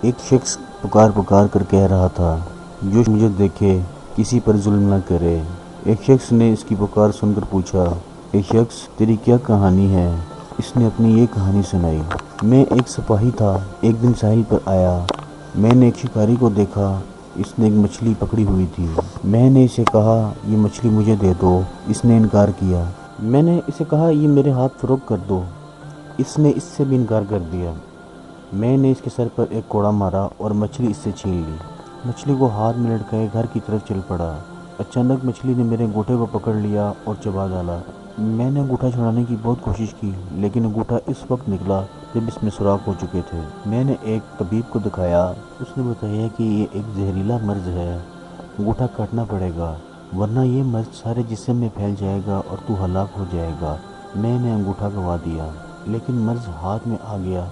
ایک شخص پکار پکار کر کہہ رہا تھا، جو مجھے دیکھے کسی پر ظلم نہ کرے۔ ایک شخص نے اس کی پکار سن کر پوچھا، اے شخص، تیری کیا کہانی ہے؟ اس نے اپنی یہ کہانی سنائی۔ میں ایک سپاہی تھا، ایک دن ساحل پر آیا۔ میں نے ایک شکاری کو دیکھا، اس نے ایک مچھلی پکڑی ہوئی تھی۔ میں نے اسے کہا، یہ مچھلی مجھے دے دو۔ اس نے انکار کیا۔ میں نے اسے کہا، یہ میرے ہاتھ فروخت کر دو۔ اس نے اس سے بھی انکار کر دیا۔ میں نے اس کے سر پر ایک کوڑا مارا اور مچھلی اس سے چھین لی۔ مچھلی کو ہاتھ میں لٹکائے گھر کی طرف چل پڑا۔ اچانک مچھلی نے میرے انگوٹھے کو پکڑ لیا اور چبا ڈالا۔ میں نے انگوٹھا چھڑانے کی بہت کوشش کی، لیکن انگوٹھا اس وقت نکلا جب اس میں سوراخ ہو چکے تھے۔ میں نے ایک طبیب کو دکھایا۔ اس نے بتایا کہ یہ ایک زہریلا مرض ہے، انگوٹھا کاٹنا پڑے گا، ورنہ یہ مرض سارے جسم میں پھیل جائے گا اور تو ہلاک ہو جائے گا۔ میں نے انگوٹھا گوا دیا، لیکن مرض ہاتھ میں آ گیا۔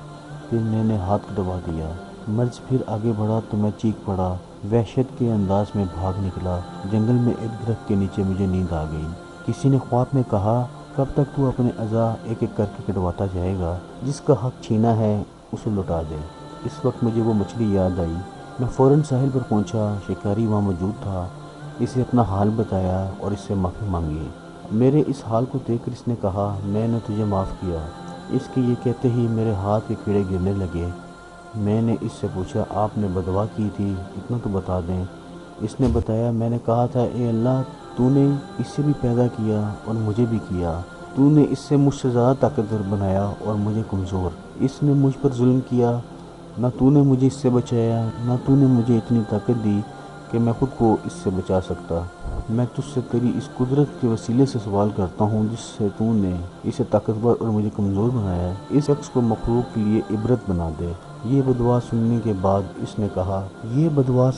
پھر میں نے ہاتھ دبا دیا۔ مرض پھر آگے بڑھا تو میں چیخ پڑا، وحشت کے انداز میں بھاگ نکلا۔ جنگل میں ایک درخت کے نیچے مجھے نیند آ گئی۔ کسی نے خواب میں کہا، کب تک تو اپنے اعضاء ایک ایک کر کے کٹواتا جائے گا؟ جس کا حق چھینا ہے اسے لوٹا دے۔ اس وقت مجھے وہ مچھلی یاد آئی۔ میں فوراً ساحل پر پہنچا۔ شکاری وہاں موجود تھا۔ اسے اپنا حال بتایا اور اس سے معافی مانگی۔ میرے اس حال کو دیکھ کر اس نے کہا، میں نے تجھے معاف کیا۔ اس کے یہ کہتے ہی میرے ہاتھ کے کیڑے گرنے لگے۔ میں نے اس سے پوچھا، آپ نے بددعا کی تھی، اتنا تو بتا دیں۔ اس نے بتایا، میں نے کہا تھا، اے اللہ، تو نے اس سے بھی پیدا کیا اور مجھے بھی کیا۔ تو نے اس سے مجھ سے زیادہ طاقتور بنایا اور مجھے کمزور۔ اس نے مجھ پر ظلم کیا، نہ تو نے مجھے اس سے بچایا، نہ تو نے مجھے اتنی طاقت دی کہ میں خود کو اس سے بچا سکتا۔ میں تجھ سے تیری اس قدرت کے وسیلے سے سوال کرتا ہوں جس سے تو نے اسے طاقتور اور مجھے کمزور بنایا ہے، اس شخص کو مخلوق کے لیے عبرت بنا دے۔ یہ بددعا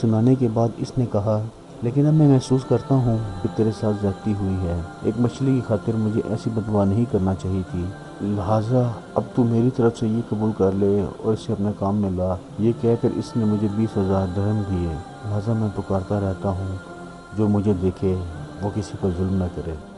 سنانے کے بعد اس نے کہا، لیکن اب میں محسوس کرتا ہوں کہ تیرے ساتھ زیادتی ہوئی ہے۔ ایک مچھلی کی خاطر مجھے ایسی بددعا نہیں کرنا چاہیے تھی، لہٰذا اب تو میری طرف سے یہ قبول کر لے اور اسے اپنے کام میں لا۔ یہ کہہ کر اس نے مجھے 20,000 درہم دیے۔ لہٰذا میں پکارتا رہتا ہوں، جو مجھے دیکھے وہ کسی پر ظلم نہ کرے۔